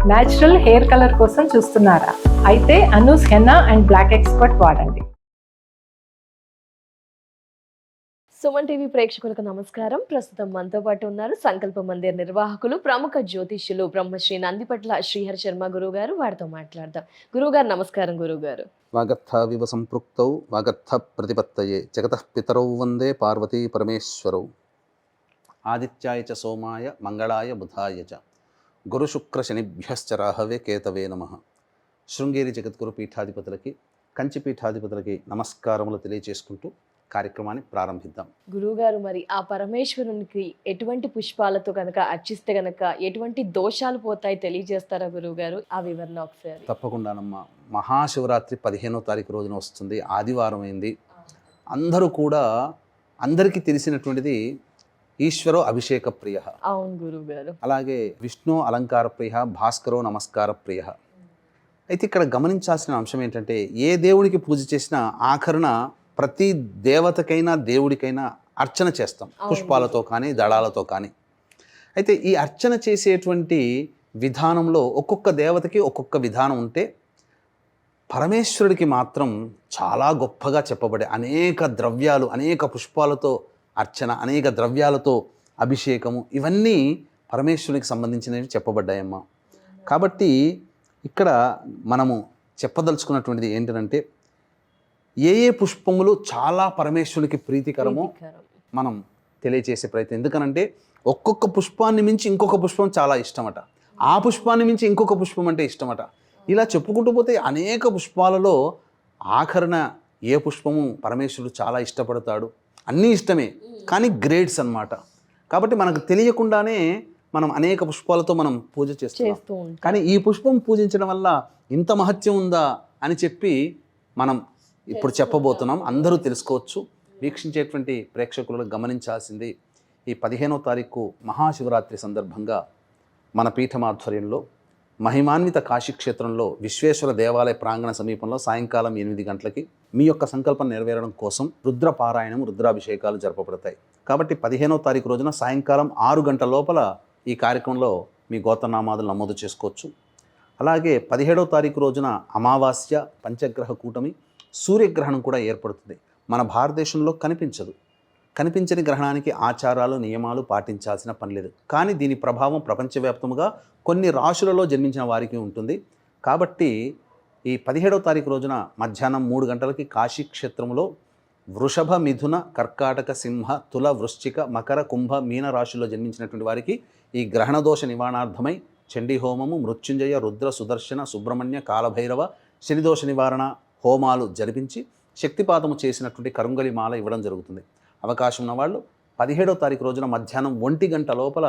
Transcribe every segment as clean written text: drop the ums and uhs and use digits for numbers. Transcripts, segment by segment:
Natural hair colour కోసం చూస్తున్నారా? అయితే Anoo's henna and black expert వాడండి. సుమన్ టీవీ ప్రేక్షకులకు నమస్కారం. ప్రస్తుతం మనతో పాటు ఉన్నారు సంకల్ప మందిర్ నిర్వాహకులు, ప్రముఖ జ్యోతిష్యులు బ్రహ్మశ్రీ నందిపట్ల శ్రీహరి శర్మ గురువు గారు. వారితో మాట్లాడదాం. గురువు గారు నమస్కారం. గురువు గారు, వాగర్థావివ సంపృక్తౌ వాగర్థ ప్రతిపత్తయే జగతః పితరౌ వందే పార్వతీ పరమేశ్వరౌ. ఆదిత్యాయ చ సోమాయ మంగళాయ బుధాయ చ గురు శుక్ర శనిభ్యశ్చ రాహవే కేతవే నమః. శృంగేరి జగద్గురు పీఠాధిపతులకి, కంచి పీఠాధిపతులకి నమస్కారములు తెలియజేసుకుంటూ కార్యక్రమాన్ని ప్రారంభిద్దాం. గురువుగారు, మరి ఆ పరమేశ్వరునికి ఎటువంటి పుష్పాలతో కనుక అర్చిస్తే గనక ఎటువంటి దోషాలు పోతాయి తెలియజేస్తారా గురువు గారు? ఆ వివరణ ఒకసారి. తప్పకుండానమ్మా. మహాశివరాత్రి 15వ తారీఖు రోజున వస్తుంది, ఆదివారం అయింది. అందరూ కూడా, అందరికీ తెలిసినటువంటిది ఈశ్వరో అభిషేక ప్రియ. అవును గురువు గారు. అలాగే విష్ణు అలంకార ప్రియ, భాస్కరో నమస్కార ప్రియ. అయితే ఇక్కడ గమనించాల్సిన అంశం ఏంటంటే, ఏ దేవుడికి పూజ చేసినా ఆఖరున ప్రతి దేవతకైనా దేవుడికైనా అర్చన చేస్తాం, పుష్పాలతో కానీ దళాలతో కానీ. అయితే ఈ అర్చన చేసేటువంటి విధానంలో ఒక్కొక్క దేవతకి ఒక్కొక్క విధానం ఉంటే, పరమేశ్వరుడికి మాత్రం చాలా గొప్పగా చెప్పబడే అనేక ద్రవ్యాలు, అనేక పుష్పాలతో అర్చన, అనేక ద్రవ్యాలతో అభిషేకము, ఇవన్నీ పరమేశ్వరునికి సంబంధించినవి చెప్పబడ్డాయమ్మా. కాబట్టి ఇక్కడ మనము చెప్పదలుచుకున్నటువంటిది ఏంటంటే, ఏ ఏ పుష్పములు చాలా పరమేశ్వరునికి ప్రీతికరమో మనం తెలియచేసే ప్రయత్నం. ఎందుకనంటే ఒక్కొక్క పుష్పాన్ని మించి ఇంకొక పుష్పం చాలా ఇష్టమట, ఆ పుష్పాన్ని మించి ఇంకొక పుష్పం అంటే ఇష్టమట. ఇలా చెప్పుకుంటూ పోతే అనేక పుష్పాలలో ఆఖరణ ఏ పుష్పము పరమేశ్వరుడు చాలా ఇష్టపడతాడు, అన్నీ ఇష్టమే కానీ గ్రేడ్స్ అన్నమాట. కాబట్టి మనకు తెలియకుండానే మనం అనేక పుష్పాలతో మనం పూజ చేస్తాం. కానీ ఈ పుష్పం పూజించడం వల్ల ఇంత మహత్యం ఉందా అని చెప్పి మనం ఇప్పుడు చెప్పబోతున్నాం. అందరూ తెలుసుకోవచ్చు. వీక్షించేటువంటి ప్రేక్షకులను గమనించాల్సింది, ఈ 15వ తారీఖు మహాశివరాత్రి సందర్భంగా మన పీఠమాధ్వర్యంలో మహిమాన్విత కాశీక్షేత్రంలో విశ్వేశ్వర దేవాలయ ప్రాంగణ సమీపంలో సాయంకాలం 8 గంటలకి మీ యొక్క సంకల్పం నెరవేరడం కోసం రుద్రపారాయణం, రుద్రాభిషేకాలు జరపబడతాయి. కాబట్టి 15వ తారీఖు రోజున సాయంకాలం 6 గంటల లోపల ఈ కార్యక్రమంలో మీ గోత్రనామాదులు నమోదు చేసుకోవచ్చు. అలాగే 17వ తారీఖు రోజున అమావాస్య, పంచగ్రహ కూటమి, సూర్యగ్రహణం కూడా ఏర్పడుతుంది. మన భారతదేశంలో కనిపించని గ్రహణానికి ఆచారాలు, నియమాలు పాటించాల్సిన పని లేదు. కానీ దీని ప్రభావం ప్రపంచవ్యాప్తముగా కొన్ని రాశులలో జన్మించిన వారికి ఉంటుంది. కాబట్టి ఈ 17వ తారీఖు రోజున మధ్యాహ్నం 3 గంటలకి కాశీక్షేత్రంలో వృషభ, మిథున, కర్కాటక, సింహ, తుల, వృశ్చిక, మకర, కుంభ, మీన రాశుల్లో జన్మించినటువంటి వారికి ఈ గ్రహణ దోష నివారణార్థమై చండీ హోమము, మృత్యుంజయ, రుద్ర, సుదర్శన, సుబ్రహ్మణ్య, కాలభైరవ, శనిదోష నివారణ హోమాలు జరిపించి శక్తిపాతము చేసినటువంటి కరుంగలి మాల ఇవ్వడం జరుగుతుంది. అవకాశం ఉన్నవాళ్ళు 17వ తారీఖు రోజున మధ్యాహ్నం 1 గంట లోపల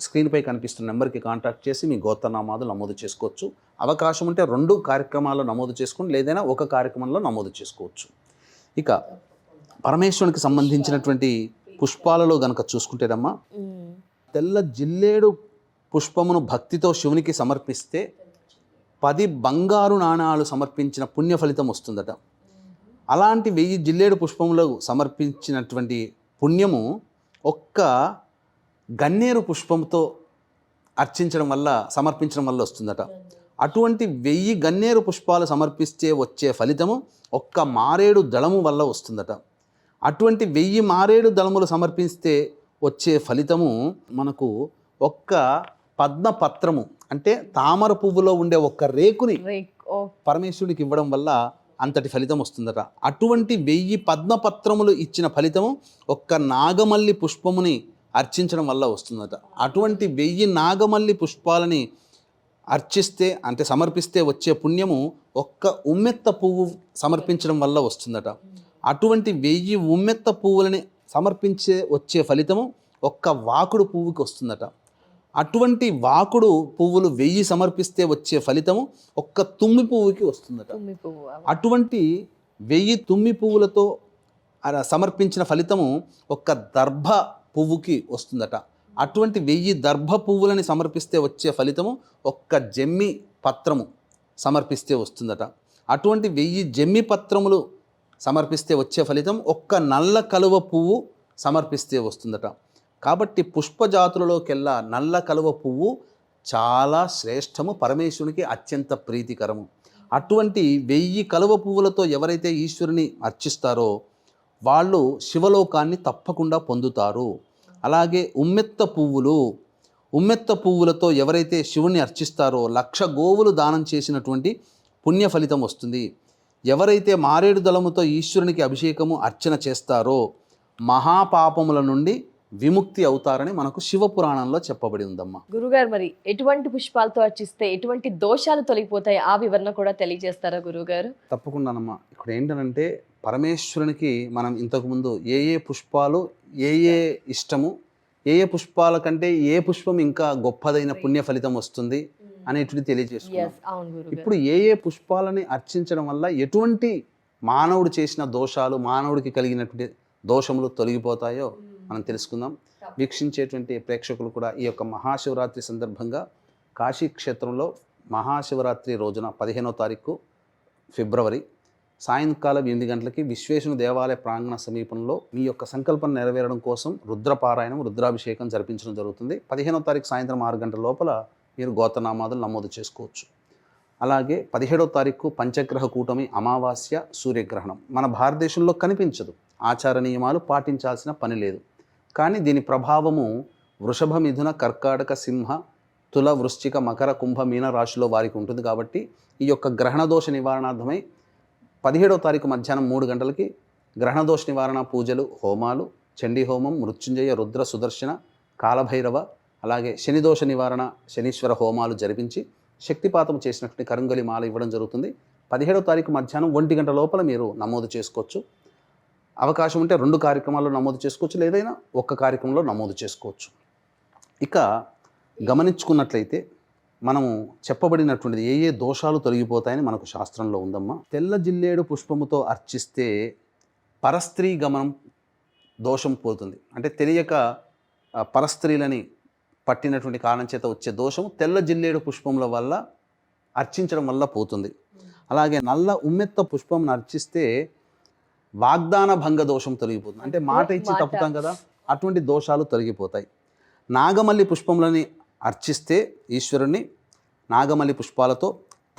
స్క్రీన్పై కనిపిస్తున్న నెంబర్కి కాంటాక్ట్ చేసి మీ గోత్రనామాలు నమోదు చేసుకోవచ్చు. అవకాశం ఉంటే 2 కార్యక్రమాల్లో నమోదు చేసుకుని, లేదైనా ఒక కార్యక్రమంలో నమోదు చేసుకోవచ్చు. ఇక పరమేశ్వరునికి సంబంధించినటువంటి పుష్పాలలో గనక చూసుకుంటేనమ్మా, తెల్ల జిల్లేడు పుష్పమును భక్తితో శివునికి సమర్పిస్తే 10 బంగారు నాణాలు సమర్పించిన పుణ్య ఫలితం వస్తుందట. అలాంటి 1000 జిల్లేడు పుష్పములు సమర్పించినటువంటి పుణ్యము ఒక్క గన్నేరు పుష్పంతో సమర్పించడం వల్ల వస్తుందట. అటువంటి 1000 గన్నేరు పుష్పాలు సమర్పిస్తే వచ్చే ఫలితము ఒక్క మారేడు దళము వల్ల వస్తుందట. అటువంటి 1000 మారేడు దళములు సమర్పిస్తే వచ్చే ఫలితము మనకు ఒక్క పద్మపత్రము, అంటే తామర పువ్వులో ఉండే ఒక్క రేకుని పరమేశ్వరుడికి ఇవ్వడం వల్ల అంతటి ఫలితం వస్తుందట. అటువంటి 1000 పద్మపత్రములు ఇచ్చిన ఫలితము ఒక్క నాగమల్లి పుష్పముని అర్చించడం వల్ల వస్తుందట. అటువంటి 1000 నాగమల్లి పుష్పాలని సమర్పిస్తే వచ్చే పుణ్యము ఒక్క ఉమ్మెత్త పువ్వు సమర్పించడం వల్ల వస్తుందట. అటువంటి 1000 ఉమ్మెత్త పువ్వులని సమర్పించే వచ్చే ఫలితము ఒక్క వాకుడు పువ్వుకి వస్తుందట. అటువంటి వాకుడు పువ్వులు 1000 సమర్పిస్తే వచ్చే ఫలితము ఒక్క తుమ్మి పువ్వుకి వస్తుందట. అటువంటి 1000 తుమ్మి పువ్వులతో సమర్పించిన ఫలితము ఒక్క దర్భ పువ్వుకి వస్తుందట. అటువంటి 1000 దర్భ పువ్వులని సమర్పిస్తే వచ్చే ఫలితము ఒక్క జమ్మి పత్రము సమర్పిస్తే వస్తుందట. అటువంటి 1000 జమ్మి పత్రములు సమర్పిస్తే వచ్చే ఫలితం ఒక్క నల్ల కలువ పువ్వు సమర్పిస్తే వస్తుందట. కాబట్టి పుష్పజాతులలోకెల్లా నల్ల కలువ పువ్వు చాలా శ్రేష్టము, పరమేశ్వరునికి అత్యంత ప్రీతికరము. అటువంటి 1000 కలువ పువ్వులతో ఎవరైతే ఈశ్వరుని అర్చిస్తారో వాళ్ళు శివలోకాన్ని తప్పకుండా పొందుతారు. అలాగే ఉమ్మెత్త పువ్వులతో ఎవరైతే శివుణ్ణి అర్చిస్తారో 1,00,000 గోవులు దానం చేసినటువంటి పుణ్య ఫలితం వస్తుంది. ఎవరైతే మారేడు దళముతో ఈశ్వరునికి అభిషేకము అర్చన చేస్తారో మహాపాపముల నుండి విముక్తి అవుతారని మనకు శివపురాణంలో చెప్పబడి ఉందమ్మా. గురుగారు, మరి ఎటువంటి పుష్పాలతో అర్చిస్తే ఎటువంటి దోషాలు తొలగిపోతాయి ఆ వివరణ కూడా తెలియజేస్తారా గురుగారు? తప్పకుండానమ్మా. ఇక్కడ ఏంటంటే పరమేశ్వరునికి మనం ఇంతకుముందు ఏ పుష్పాలు ఇష్టము, ఏ పుష్పాల కంటే ఏ పుష్పం ఇంకా గొప్పదైన పుణ్య ఫలితం వస్తుంది అనేటువంటి తెలియజేసుకున్నాం. ఇప్పుడు ఏ పుష్పాలని అర్చించడం వల్ల ఎటువంటి మానవుడు చేసిన దోషాలు, మానవుడికి కలిగినటువంటి దోషములు తొలగిపోతాయో మనం తెలుసుకుందాం. వీక్షించేటువంటి ప్రేక్షకులు కూడా ఈ యొక్క మహాశివరాత్రి సందర్భంగా కాశీ క్షేత్రంలో మహాశివరాత్రి రోజున 15వ తారీఖు ఫిబ్రవరి సాయంకాలం 8 గంటలకి విశ్వేశ్వర దేవాలయ ప్రాంగణ సమీపంలో మీ యొక్క సంకల్పం నెరవేరడం కోసం రుద్రపారాయణం, రుద్రాభిషేకం జరిపించడం జరుగుతుంది. 15వ తారీఖు సాయంత్రం 6 గంటల లోపల మీరు గోత్రనామాదులు నమోదు చేసుకోవచ్చు. అలాగే 17వ తారీఖు పంచగ్రహ కూటమి అమావాస్య సూర్యగ్రహణం. మన భారతదేశంలో కనిపించదు, ఆచార నియమాలు పాటించాల్సిన పని లేదు. కానీ దీని ప్రభావము వృషభ, మిథున, కర్కాటక, సింహ, తుల, వృశ్చిక, మకర, కుంభ, మీన రాశిలో వారికి ఉంటుంది. కాబట్టి ఈ యొక్క గ్రహణదోష నివారణార్థమై 17వ తారీఖు మధ్యాహ్నం 3 గంటలకి గ్రహణదోష నివారణ పూజలు, హోమాలు, చండీ హోమం, మృత్యుంజయ, రుద్ర, సుదర్శన, కాలభైరవ, అలాగే శనిదోష నివారణ, శనీశ్వర హోమాలు జరిపించి శక్తిపాతం చేసినటువంటి కరంగలి మాల ఇవ్వడం జరుగుతుంది. 17వ తారీఖు మధ్యాహ్నం 1 గంట లోపల మీరు నమోదు చేసుకోవచ్చు. అవకాశం ఉంటే 2 కార్యక్రమాల్లో నమోదు చేసుకోవచ్చు, లేదైనా 1 కార్యక్రమంలో నమోదు చేసుకోవచ్చు. ఇక గమనించుకున్నట్లయితే మనము చెప్పబడినటువంటిది ఏ దోషాలు తొలగిపోతాయని మనకు శాస్త్రంలో ఉందమ్మా. తెల్ల జిల్లేడు పుష్పముతో అర్చిస్తే పరస్త్రీ గమనం దోషం పోతుంది. అంటే తెలియక పరస్త్రీలని పట్టినటువంటి కారణం చేత వచ్చే దోషం తెల్ల జిల్లేడు పుష్పముల వల్ల అర్చించడం వల్ల పోతుంది. అలాగే నల్ల ఉమ్మెత్త పుష్పంను అర్చిస్తే వాగ్దాన భంగ దోషం తొలగిపోతుంది. అంటే మాట ఇచ్చి తప్పుతాం కదా, అటువంటి దోషాలు తొలగిపోతాయి. నాగమల్లి పుష్పములని అర్చిస్తే ఈశ్వరుణ్ణి నాగమల్లి పుష్పాలతో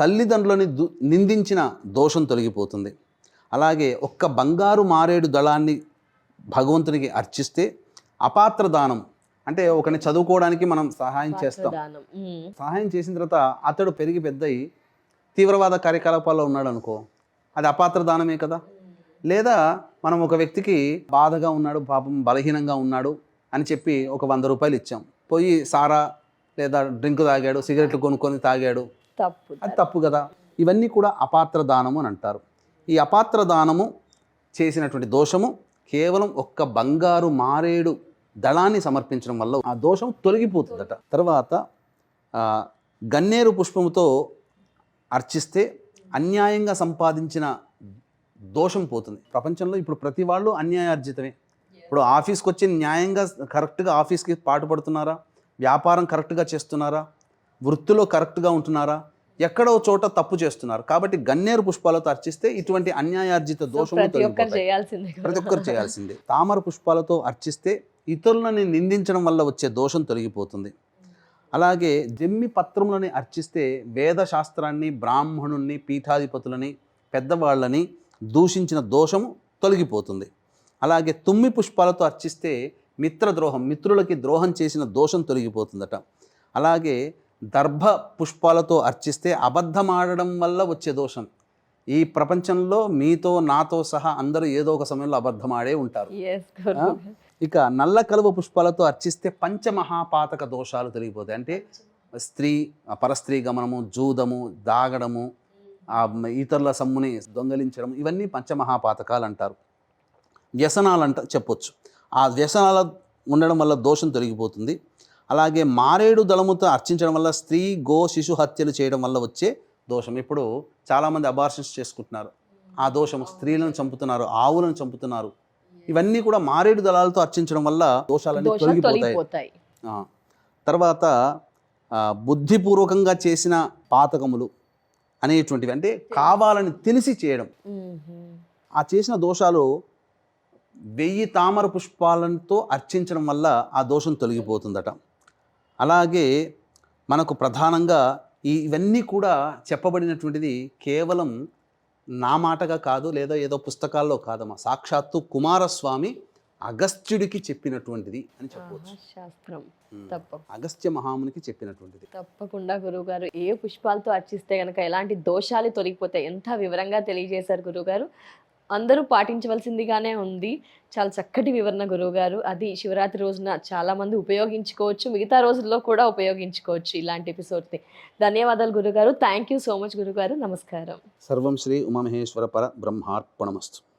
తల్లిదండ్రులని నిందించిన దోషం తొలగిపోతుంది. అలాగే ఒక్క బంగారు మారేడు దళాన్ని భగవంతునికి అర్చిస్తే అపాత్ర దానం, అంటే ఒకరిని చదువుకోవడానికి మనం సహాయం చేస్తాం. సహాయం చేసిన తర్వాత అతడు పెరిగి పెద్దయి తీవ్రవాద కార్యకలాపాల్లో ఉన్నాడు అనుకో, అది అపాత్ర దానమే కదా. లేదా మనం ఒక వ్యక్తికి బాధగా ఉన్నాడు, పాపం బలహీనంగా ఉన్నాడు అని చెప్పి ఒక 100 రూపాయలు ఇచ్చాం, పోయి సారా లేదా డ్రింక్ తాగాడు, సిగరెట్లు కొనుక్కొని తాగాడు, అది తప్పు కదా. ఇవన్నీ కూడా అపాత్ర దానము అని అంటారు. ఈ అపాత్ర దానము చేసినటువంటి దోషము కేవలం ఒక్క బంగారు మారేడు దళాన్ని సమర్పించడం వల్ల ఆ దోషం తొలగిపోతుందట. తర్వాత గన్నేరు పుష్పముతో అర్చిస్తే అన్యాయంగా సంపాదించిన దోషం పోతుంది. ప్రపంచంలో ఇప్పుడు ప్రతి వాళ్ళు అన్యాయార్జితమే. ఇప్పుడు ఆఫీస్కి వచ్చి న్యాయంగా కరెక్ట్గా ఆఫీస్కి పాటుపడుతున్నారా, వ్యాపారం కరెక్ట్గా చేస్తున్నారా, వృత్తిలో కరెక్ట్గా ఉంటున్నారా, ఎక్కడో చోట తప్పు చేస్తున్నారు. కాబట్టి గన్నేరు పుష్పాలతో అర్చిస్తే ఇటువంటి అన్యాయార్జిత దోషం ప్రతి ఒక్కరు చేయాల్సిందే. తామర పుష్పాలతో అర్చిస్తే ఇతరులని నిందించడం వల్ల వచ్చే దోషం తొలగిపోతుంది. అలాగే జమ్మి పత్రములని అర్చిస్తే వేదశాస్త్రాన్ని, బ్రాహ్మణుల్ని, పీఠాధిపతులని, పెద్దవాళ్ళని దూషించిన దోషము తొలగిపోతుంది. అలాగే తుమ్మి పుష్పాలతో అర్చిస్తే మిత్రద్రోహం, మిత్రులకి ద్రోహం చేసిన దోషం తొలగిపోతుందట. అలాగే దర్భ పుష్పాలతో అర్చిస్తే అబద్ధమాడడం వల్ల వచ్చే దోషం. ఈ ప్రపంచంలో మీతో నాతో సహా అందరూ ఏదో ఒక సమయంలో అబద్ధమాడే ఉంటారు. ఇక నల్ల కలువ పుష్పాలతో అర్చిస్తే పంచమహాపాతక దోషాలు తొలగిపోతాయి. అంటే పరస్త్రీ గమనము, జూదము, దాగడము, ఇతరుల సమ్ముని దొంగలించడం, ఇవన్నీ పంచమహాపాతకాలు అంటారు. వ్యసనాలు చెప్పొచ్చు. ఆ వ్యసనాలు ఉండడం వల్ల దోషం తొలగిపోతుంది. అలాగే మారేడు దళముతో అర్చించడం వల్ల స్త్రీ, గో, శిశు హత్యలు చేయడం వల్ల వచ్చే దోషం. ఇప్పుడు చాలామంది అబార్షన్స్ చేసుకుంటున్నారు, ఆ దోషము. స్త్రీలను చంపుతున్నారు, ఆవులను చంపుతున్నారు. ఇవన్నీ కూడా మారేడు దళాలతో అర్చించడం వల్ల దోషాలన్నీ తొలగిపోతాయి. తర్వాత బుద్ధిపూర్వకంగా చేసిన పాతకములు అనేటువంటివి, అంటే కావాలని తెలిసి చేయడం, ఆ చేసిన దోషాలు 1000 తామర పుష్పాలతో అర్చించడం వల్ల ఆ దోషం తొలగిపోతుందట. అలాగే మనకు ప్రధానంగా ఇవన్నీ కూడా చెప్పబడినటువంటిది కేవలం నా మాటగా కాదు, లేదా ఏదో పుస్తకాల్లో కాదమ్మా, సాక్షాత్తు కుమారస్వామి అగస్త్యుడికి చెప్పినటువంటిది అని చెప్పవచ్చు. శాస్త్రం ఉమ్. తప్పకుండా అగస్త్య మహామునికి చెప్పినటువంటిది. తప్పకుండా గురువుగారు ఏ పుష్పాలతో అర్చిస్తే గనక ఎలాంటి దోషాలు తొలగిపోతాయి ఎంత వివరంగా తెలియజేశారు గురువుగారు. అందరూ పాటించవలసిందిగానే ఉంది. చాలా చక్కటి వివరణ గురువుగారు. అది శివరాత్రి రోజున చాలా మంది ఉపయోగించుకోవచ్చు, మిగతా రోజుల్లో కూడా ఉపయోగించుకోవచ్చు ఇలాంటి ఎపిసోడ్ని. ధన్యవాదాలు గురుగారు. థ్యాంక్ యూ సో మచ్ గురుగారు. నమస్కారం. సర్వం శ్రీ ఉమామహేశ్వర పర బ్రహ్మార్పణమస్తు.